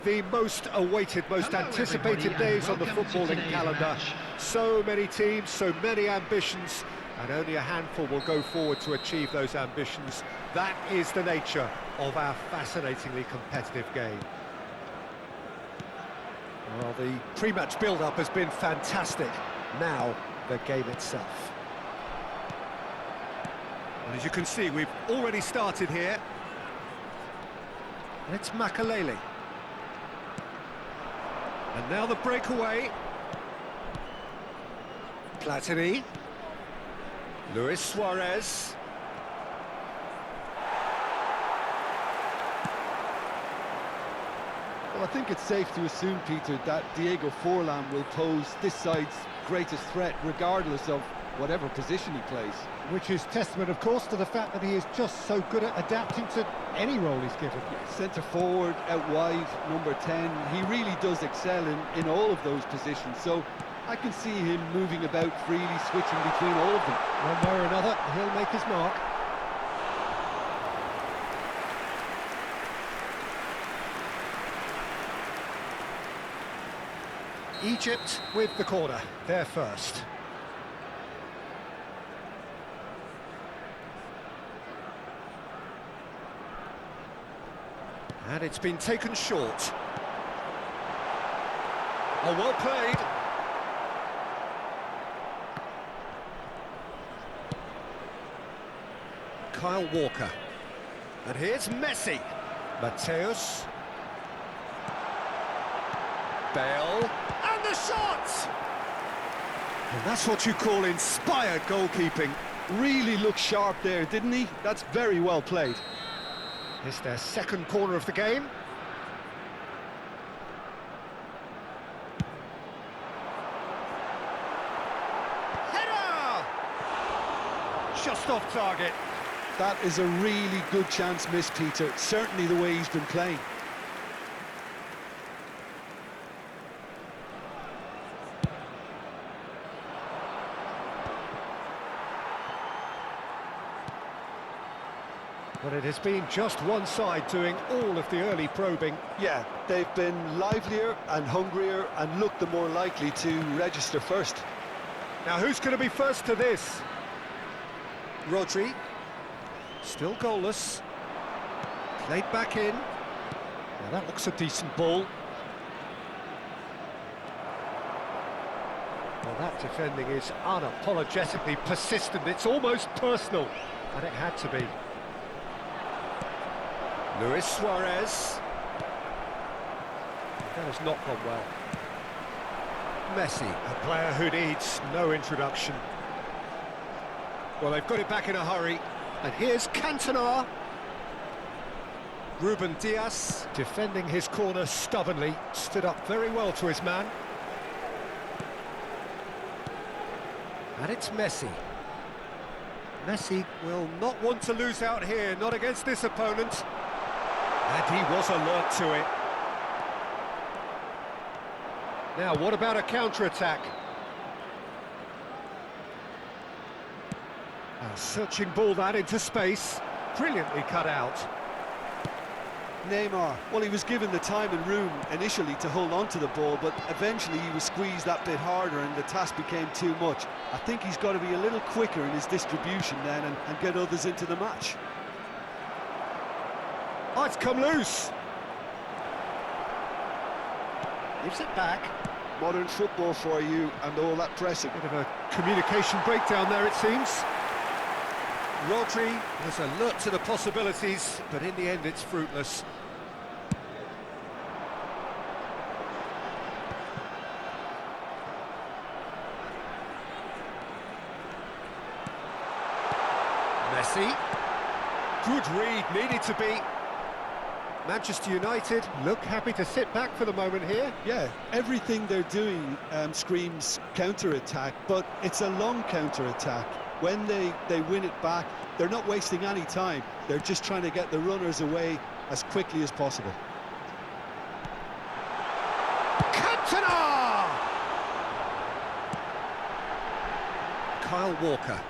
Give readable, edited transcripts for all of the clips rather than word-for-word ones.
The most awaited, most anticipated days on the footballing calendar. So many teams, so many ambitions, and only a handful will go forward to achieve those ambitions. That is the nature of our fascinatingly competitive game. Well, the pre-match build-up has been fantastic. Now, the game itself. And as you can see, we've already started here. And it's Makelele. And now the breakaway. Platini. Luis Suarez. Well, I think it's safe to assume, Peter, that Diego Forlan will pose this side's greatest threat, regardless of whatever position he plays. Which is testament, of course, to the fact that he is just so good at adapting to any role he's given. Centre forward, out wide, number 10, he really does excel in all of those positions, so I can see him moving about freely, switching between all of them. One way or another, he'll make his mark. Egypt with the corner, they're first. And it's been taken short. Oh, well played. Kyle Walker. And here's Messi. Mateus. Bale. And the shot! And that's what you call inspired goalkeeping. Really looked sharp there, didn't he? That's very well played. It's their second corner of the game. Header! Just off target. That is a really good chance missed, Peter. Certainly the way he's been playing. But it has been just one side doing all of the early probing. Yeah, they've been livelier and hungrier and looked the more likely to register first. Now who's going to be first to this? Rodri. Still goalless. Played back in. Now that looks a decent ball. Well, that defending is unapologetically persistent. It's almost personal. And it had to be. Luis Suarez. That has not gone well. Messi, a player who needs no introduction. Well, they've got it back in a hurry. And here's Cantona. Ruben Dias, defending his corner stubbornly, stood up very well to his man. And it's Messi. Messi will not want to lose out here, not against this opponent. And he was alert to it. Now, what about a counter-attack? A searching ball that into space. Brilliantly cut out. Neymar, well, he was given the time and room initially to hold on to the ball, but eventually he was squeezed that bit harder and the task became too much. I think he's got to be a little quicker in his distribution then and get others into the match. Oh, it's come loose. Gives it back. Modern football for you and all that pressing. Bit of a communication breakdown there, it seems. Rodri was alert to the possibilities, but in the end it's fruitless. Messi. Good read, needed to be. Manchester United look happy to sit back for the moment here. Yeah, everything they're doing screams counter-attack, but it's a long counter-attack. When they win it back, they're not wasting any time. They're just trying to get the runners away as quickly as possible. Cantona! Kyle Walker.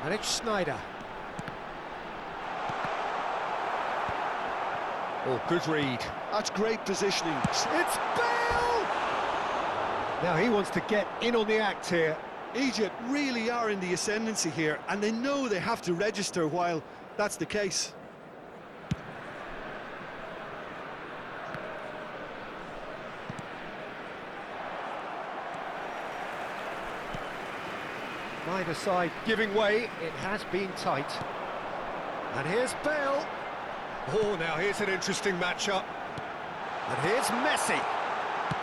And it's Sneijder. Oh, good read. That's great positioning. It's Bale! Now he wants to get in on the act here. Egypt really are in the ascendancy here, and they know they have to register while that's the case. Neither side giving way, it has been tight. And here's Bale. Oh, now here's an interesting matchup. And here's Messi.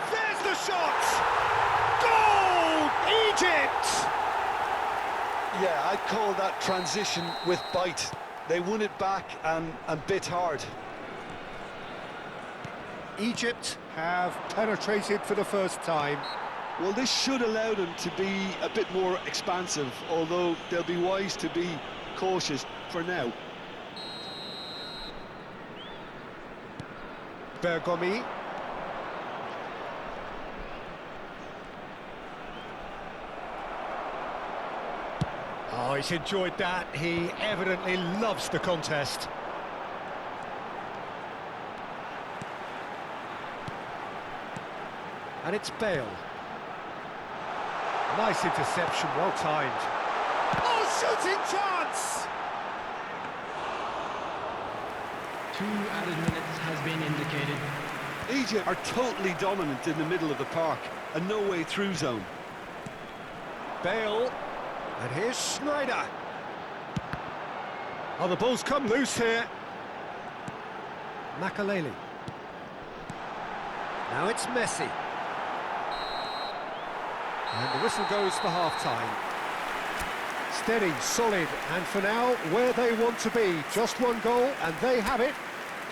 There's the shot! Goal! Egypt! Yeah, I'd call that transition with bite. They won it back and bit hard. Egypt have penetrated for the first time. Well, this should allow them to be a bit more expansive, although they'll be wise to be cautious for now. Bergomi. Oh, he's enjoyed that. He evidently loves the contest. And it's Bale. Nice interception, well timed. Oh, shooting chance! 2 added minutes has been indicated. Egypt are totally dominant in the middle of the park, a no-way through zone. Bale, and here's Schneider. Oh, the ball's come loose here. Makaleli. Now it's Messi. And the whistle goes for half-time. Steady, solid, and for now, where they want to be. Just one goal, and they have it.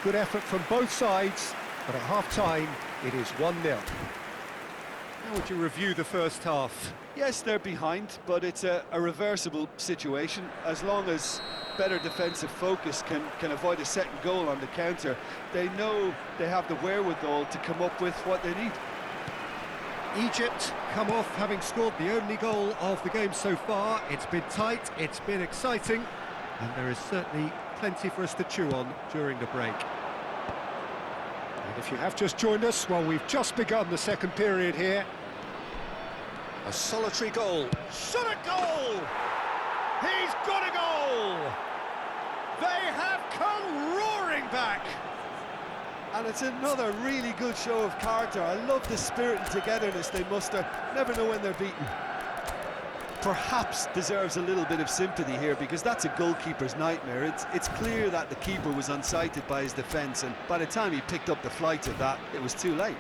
Good effort from both sides, but at half-time, it is 1-0. How would you review the first half? Yes, they're behind, but it's a reversible situation. As long as better defensive focus can avoid a second goal on the counter, they know they have the wherewithal to come up with what they need. Egypt come off having scored the only goal of the game so far. It's been tight, it's been exciting, and there is certainly plenty for us to chew on during the break. And if you have just joined us, well, we've just begun the second period here. A solitary goal. Shot a goal! He's got a goal! They have come roaring back! And it's another really good show of character. I love the spirit and togetherness they muster. Never know when they're beaten. Perhaps deserves a little bit of sympathy here, because that's a goalkeeper's nightmare. It's clear that the keeper was unsighted by his defence, and by the time he picked up the flight of that, it was too late.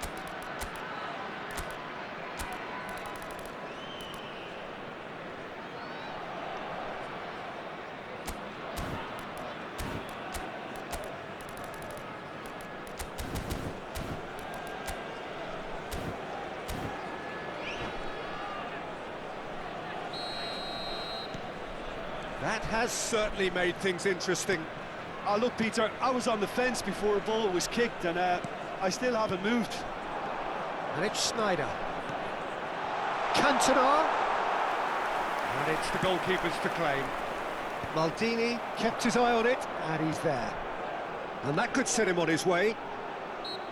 That has certainly made things interesting. Oh, look, Peter, I was on the fence before a ball was kicked, and I still haven't moved. And it's Schneider. Cantona. And it's the goalkeepers to claim. Maldini kept his eye on it, and he's there. And that could set him on his way.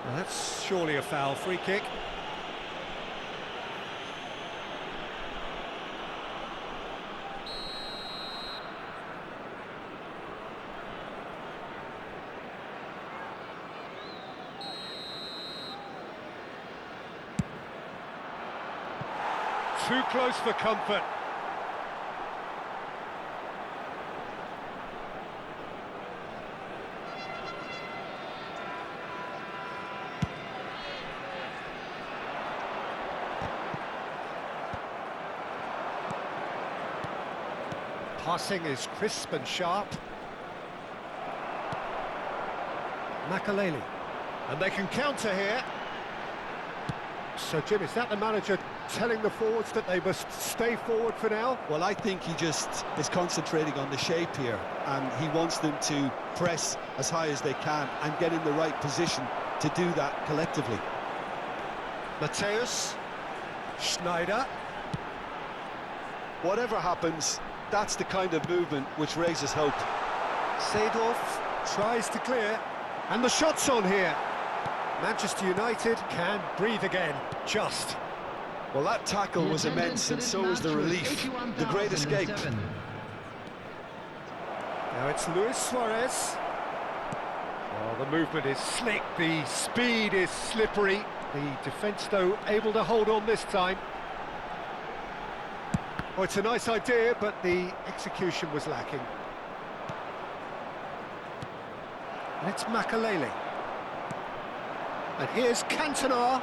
Well, that's surely a foul. Free kick. Too close for comfort. Passing is crisp and sharp. Makaleli. And they can counter here. So, Jim, is that the manager telling the forwards that they must stay forward for now? Well, I think he just is concentrating on the shape here, and he wants them to press as high as they can and get in the right position to do that collectively. Matthäus, Schneider. Whatever happens, that's the kind of movement which raises hope. Seedorf tries to clear. And the shot's on here. Manchester United can breathe again, just. Well, that tackle was immense, and so was the relief. The great escape. Now it's Luis Suarez. Oh, the movement is slick, the speed is slippery. The defence, though, able to hold on this time. Oh, it's a nice idea, but the execution was lacking. And it's Makalele. And here's Cantona.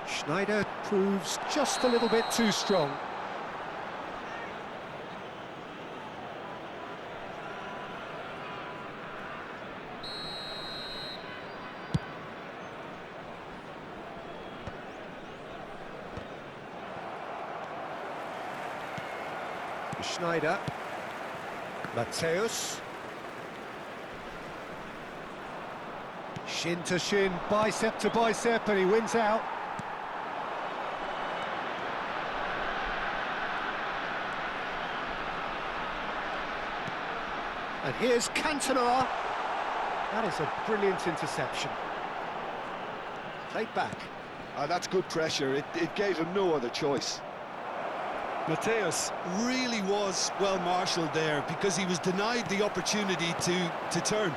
Schneider proves just a little bit too strong. Schneider. Mateus. Shin to shin, bicep to bicep, and he wins out. And here's Cantona. That is a brilliant interception. Played back. That's good pressure. It gave him no other choice. Mateus really was well marshalled there because he was denied the opportunity to turn.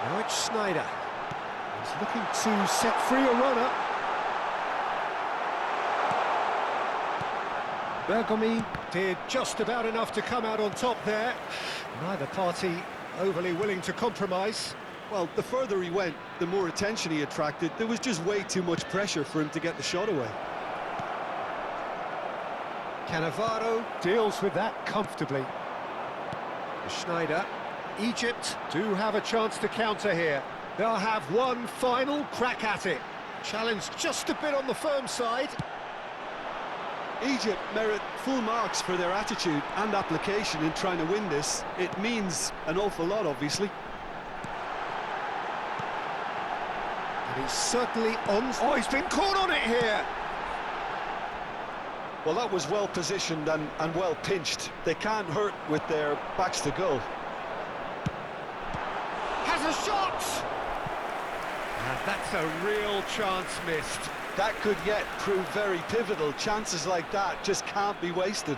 Now it's Schneider. He's looking to set free a runner. Bergomi did just about enough to come out on top there. Neither party overly willing to compromise. Well, the further he went, the more attention he attracted. There was just way too much pressure for him to get the shot away. Cannavaro deals with that comfortably. Schneider. Egypt do have a chance to counter here. They'll have one final crack at it. Challenge just a bit on the firm side. Egypt merit full marks for their attitude and application in trying to win this. It means an awful lot, obviously. And he's certainly on... Oh, he's been caught on it here! Well, that was well positioned and well pinched. They can't hurt with their backs to goal. Has a shot! And that's a real chance missed. That could yet prove very pivotal. Chances like that just can't be wasted.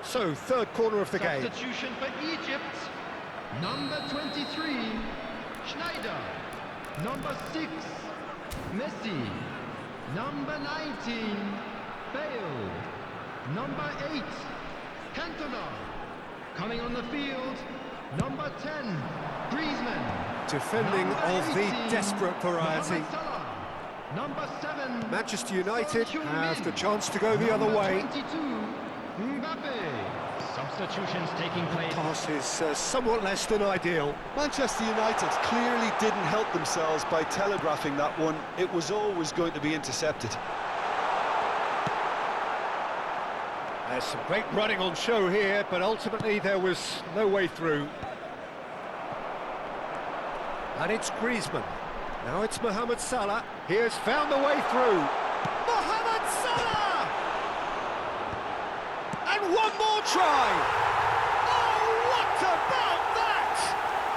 So, third corner of the game. Substitution for Egypt. Number 23, Schneider. Number 6, Messi. Number 19, Bale. Number 8, Cantona. Coming on the field, number 10, Griezmann. Defending Number of the 18, desperate variety. Mohamed Salah. Number 7, Manchester United Son have the Heung-min. chance to go the other way. 22, Mbappe. Substitutions taking place. Pass is somewhat less than ideal. Manchester United clearly didn't help themselves by telegraphing that one. It was always going to be intercepted. There's some great running on show here, but ultimately there was no way through. And it's Griezmann. Now it's Mohamed Salah. He has found the way through. Mohamed Salah! And one more try! Oh, what about that?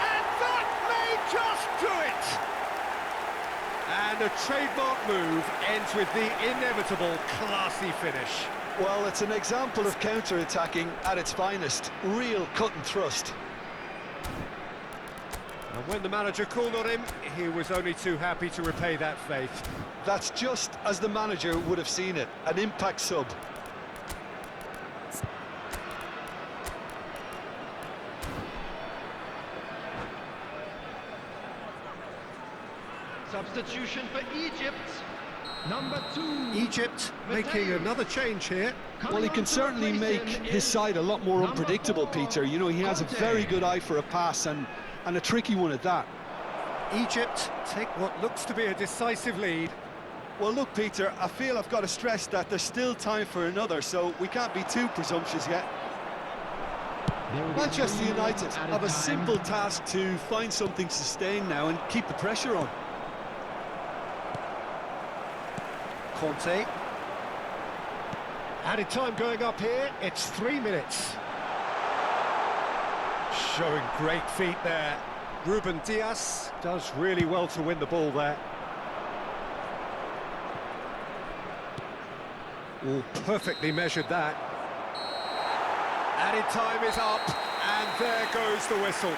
And that may just do it! And a trademark move ends with the inevitable classy finish. Well, it's an example of counter-attacking at its finest. Real cut and thrust. And when the manager called on him, he was only too happy to repay that faith. That's just as the manager would have seen it. An impact sub. Substitution for Egypt. Number 2. Egypt making another change here. Well, he can certainly make his side a lot more unpredictable, Peter. You know, he has a very good eye for a pass and a tricky one at that. Egypt take what looks to be a decisive lead. Well, look, Peter, I feel I've got to stress that there's still time for another, so we can't be too presumptuous yet. Manchester United have a simple task to find something sustained now and keep the pressure on. Conte. Added time going up here, it's 3 minutes. Showing great feet there. Ruben Dias does really well to win the ball there. Oh, perfectly measured that. Added time is up, and there goes the whistle.